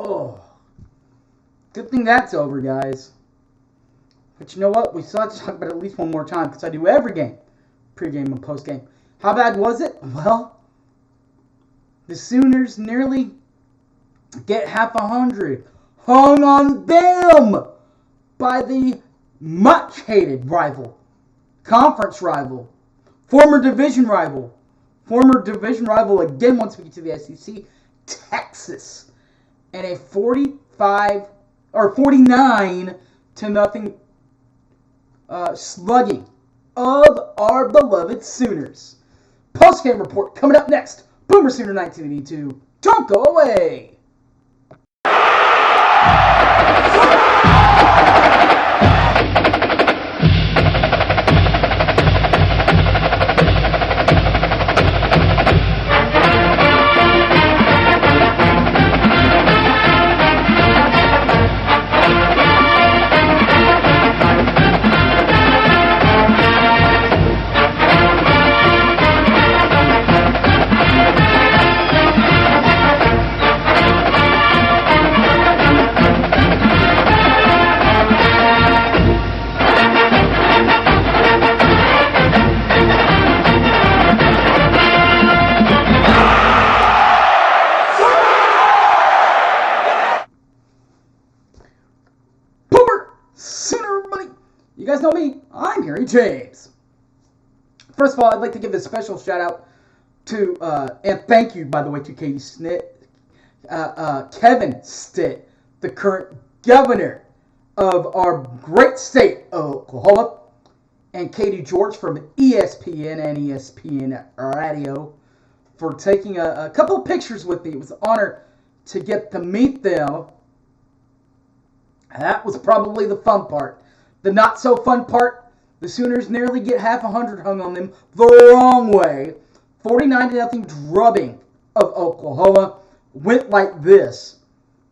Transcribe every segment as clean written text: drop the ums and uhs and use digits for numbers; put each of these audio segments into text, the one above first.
Oh, good thing that's over, guys. But you know what? We still have to talk about it at least one more time because I do every game, pregame and postgame. How bad was it? Well, the Sooners nearly get half 100 hung on them by the much hated rival, conference rival, former division rival again once we get to the SEC, Texas, and a 49 to nothing slugging of our beloved Sooners. Post-game report coming up next. Boomer Sooner 1982. Don't go away. You guys know me, I'm Harry James. First of all, I'd like to give a special shout out to, and thank you, by the way, to Kevin Stitt, the current governor of our great state of Oklahoma, and Katie George from ESPN and ESPN Radio for taking a couple of pictures with me. It was an honor to get to meet them. That was probably the fun part. The not so fun part, the Sooners nearly get half 100 hung on them the wrong way. 49-0 drubbing of Oklahoma went like this.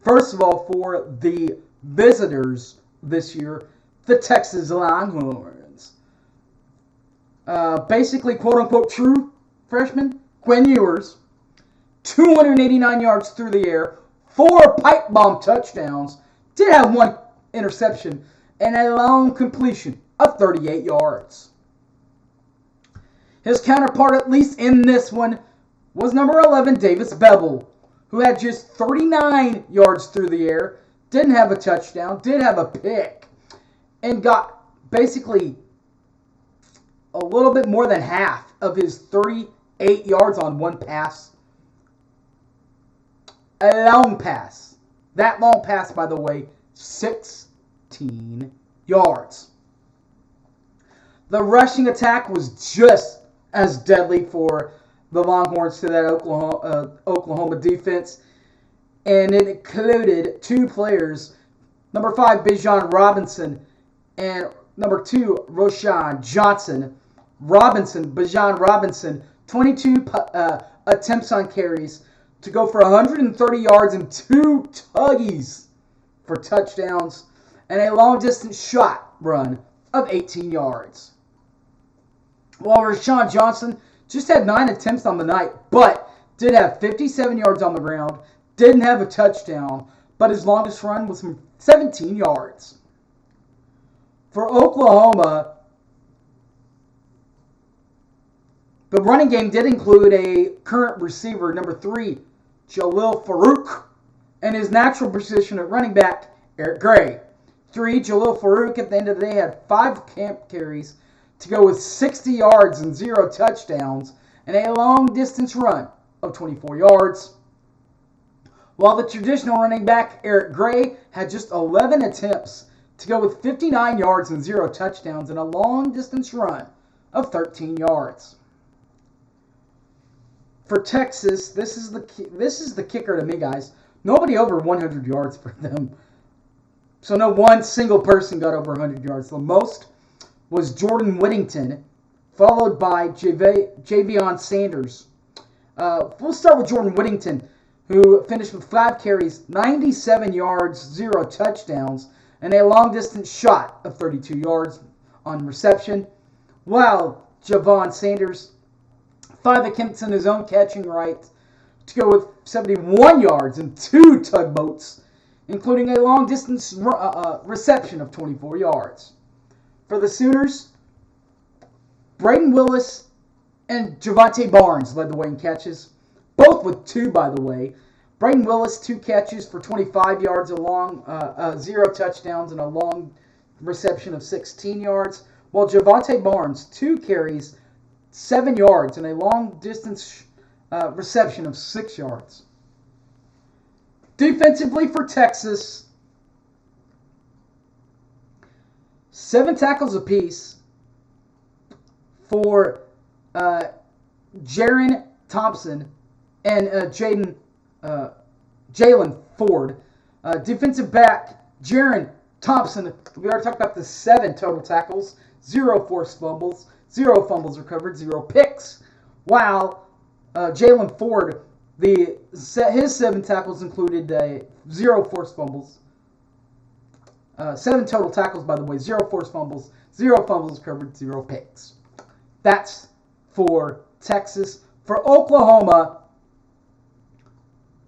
First of all, for the visitors this year, the Texas Longhorns. Basically, quote-unquote, true freshman, Quinn Ewers, 289 yards through the air, 4 pipe bomb touchdowns, did have 1 interception, and a long completion of 38 yards. His counterpart, at least in this one, was number 11, Davis Beville, who had just 39 yards through the air, didn't have a touchdown, did have a pick, and got basically a little bit more than half of his 38 yards on 1 pass. A long pass. That long pass, by the way, 16 yards. The rushing attack was just as deadly for the Longhorns to that Oklahoma defense, and it included 2 players, number 5, Bijan Robinson, and number 2, Roschon Johnson. Bijan Robinson, 22 attempts on carries to go for 130 yards and 2 tuggies for touchdowns, and a long-distance shot run of 18 yards. While Roschon Johnson just had 9 attempts on the night, but did have 57 yards on the ground, didn't have a touchdown, but his longest run was from 17 yards. For Oklahoma, the running game did include a current receiver, number 3, Jalil Farooq, and his natural position at running back, Eric Gray. 3, Jalil Farooq at the end of the day had 5 camp carries to go with 60 yards and 0 touchdowns and a long-distance run of 24 yards. While the traditional running back, Eric Gray, had just 11 attempts to go with 59 yards and 0 touchdowns and a long-distance run of 13 yards. For Texas, this is the kicker to me, guys. Nobody over 100 yards for them. So no one single person got over 100 yards. The most was Jordan Whittington, followed by Javion Sanders. We'll start with Jordan Whittington, who finished with 5 carries, 97 yards, 0 touchdowns, and a long-distance shot of 32 yards on reception. While Javion Sanders, 5 attempts in his own catching right to go with 71 yards and 2 tugboats, including a long-distance reception of 24 yards. For the Sooners, Braden Willis and Javante Barnes led the way in catches, both with 2, by the way. Braden Willis, 2 catches for 25 yards, 0 touchdowns, and a long reception of 16 yards, while Javante Barnes, 2 carries, 7 yards, and a long-distance reception of 6 yards. Defensively for Texas, 7 tackles apiece for Jaron Thompson and Jalen Ford. Defensive back, Jaron Thompson, we already talked about the 7 total tackles, 0 forced fumbles, 0 fumbles recovered, 0 picks. While Jalen Ford, his 7 tackles included 0 forced fumbles. 7 total tackles, by the way, 0 forced fumbles, 0 fumbles recovered, 0 picks. That's for Texas. For Oklahoma,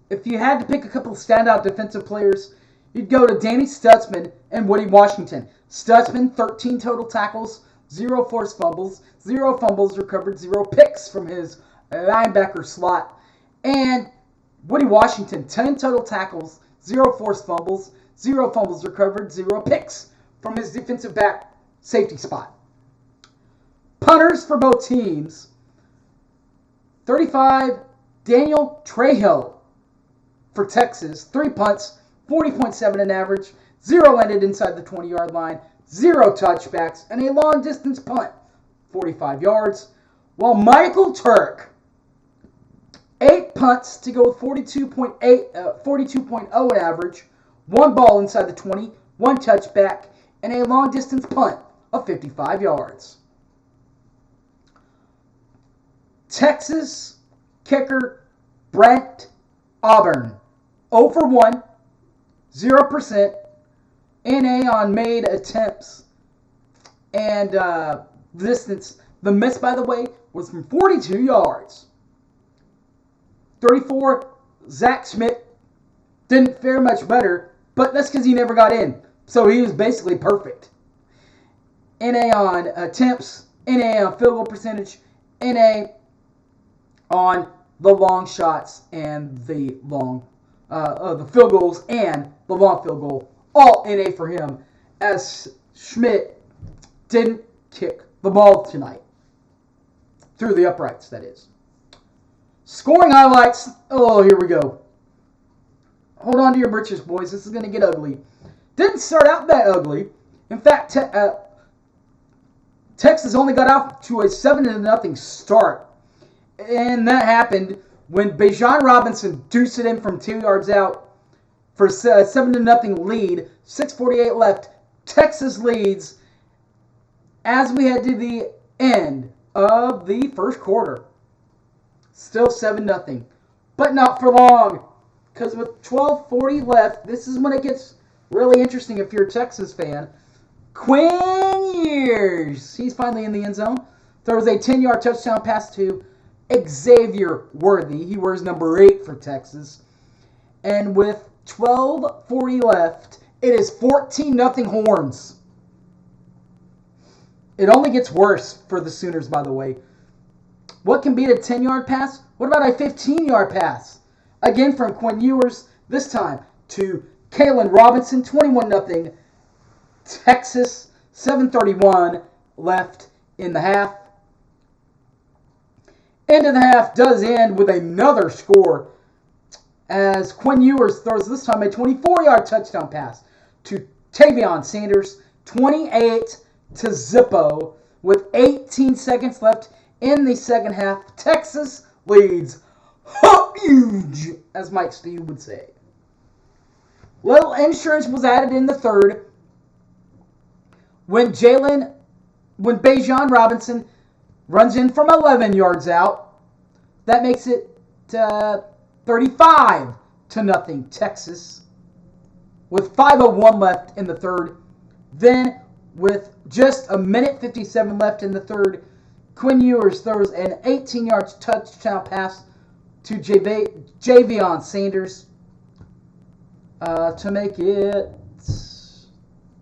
if you had to pick a couple of standout defensive players, you'd go to Danny Stutzman and Woody Washington. Stutzman, 13 total tackles, 0 forced fumbles, 0 fumbles recovered, 0 picks from his linebacker slot. And Woody Washington, 10 total tackles, 0 forced fumbles, 0 fumbles recovered, 0 picks from his defensive back safety spot. Punters for both teams, 35, Daniel Trejo for Texas, 3 punts, 40.7 in average, 0 ended inside the 20-yard line, 0 touchbacks, and a long-distance punt, 45 yards. While Michael Turk, 8 punts to go with 42.0 in average, 1 ball inside the 20, 1 touchback, and a long-distance punt of 55 yards. Texas kicker Brent Auburn, 0 for 1, 0%, NA on made attempts, and distance. The miss, by the way, was from 42 yards. 34, Zach Schmidt didn't fare much better, but that's because he never got in. So he was basically perfect. NA on attempts, NA on field goal percentage, NA on the long shots and the field goals and the long field goal. All NA for him, as Schmidt didn't kick the ball tonight. Through the uprights, that is. Scoring highlights. Oh, here we go. Hold on to your britches, boys. This is going to get ugly. Didn't start out that ugly. In fact, Texas only got out to a 7-0 start. And that happened when Bijan Robinson deuced it in from 2 yards out for a 7-0 lead. 6:48 left. Texas leads as we head to the end of the first quarter. Still 7-0. But not for long. Because with 12:40 left, this is when it gets really interesting if you're a Texas fan. Quinn Ewers, he's finally in the end zone. Throws a 10-yard touchdown pass to Xavier Worthy. He wears number 8 for Texas. And with 12:40 left, it is 14-0 Horns. It only gets worse for the Sooners, by the way. What can beat a 10-yard pass? What about a 15-yard pass? Again from Quinn Ewers, this time to Kalen Robinson, 21-0. Texas, 7:31 left in the half. End of the half does end with another score as Quinn Ewers throws this time a 24-yard touchdown pass to Tavion Sanders, 28-0 with 18 seconds left in the second half. Texas leads huge, as Mike Steve would say. Little insurance was added in the third when Bijan Robinson runs in from 11 yards out. That makes it 35-0 Texas with 5:01 left in the third. Then with just a minute 57 left in the third, Quinn Ewers throws an 18-yard touchdown pass to Javion Sanders to make it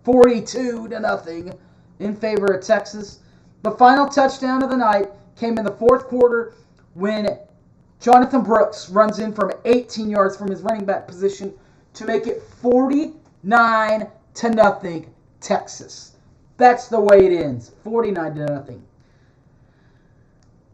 42-0 in favor of Texas. The final touchdown of the night came in the fourth quarter when Jonathan Brooks runs in from 18 yards from his running back position to make it 49-0 Texas. That's the way it ends, 49-0.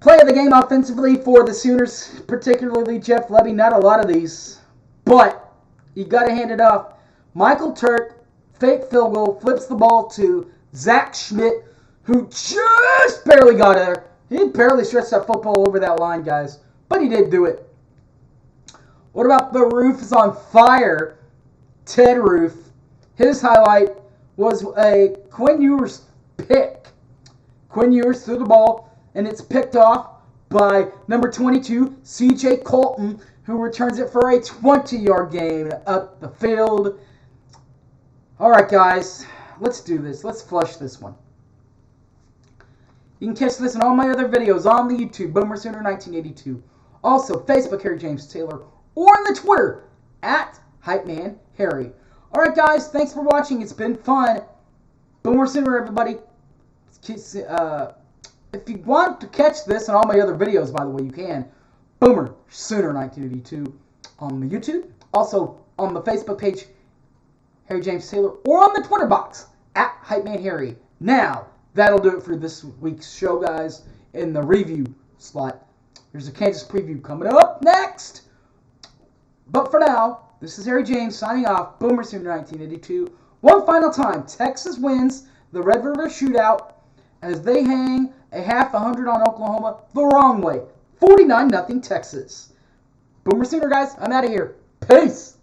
Play of the game offensively for the Sooners, particularly Jeff Lebby. Not a lot of these, but you got to hand it off. Michael Turk, fake field goal, flips the ball to Zach Schmidt, who just barely got there. He barely stretched that football over that line, guys, but he did do it. What about the roof is on fire? Ted Roof. His highlight was a Quinn Ewers pick. Quinn Ewers threw the ball, and it's picked off by number 22, C.J. Colton, who returns it for a 20-yard gain up the field. All right, guys, let's do this. Let's flush this one. You can catch this in all my other videos on the YouTube, Boomer Sooner 1982. Also, Facebook, Harry James Taylor, or on the Twitter, at Hypeman Harry. All right, guys, thanks for watching. It's been fun. Boomer Sooner, everybody. If you want to catch this and all my other videos, by the way, you can. Boomer Sooner 1982 on the YouTube. Also on the Facebook page, Harry James Taylor, or on the Twitter box, at Hypeman Harry. Now, that'll do it for this week's show, guys, in the review slot. There's a Kansas preview coming up next. But for now, this is Harry James signing off. Boomer Sooner 1982. One final time, Texas wins the Red River Shootout as they hang a half 100 on Oklahoma the wrong way. 49-0 Texas. Boomer Sooner, guys. I'm out of here. Peace.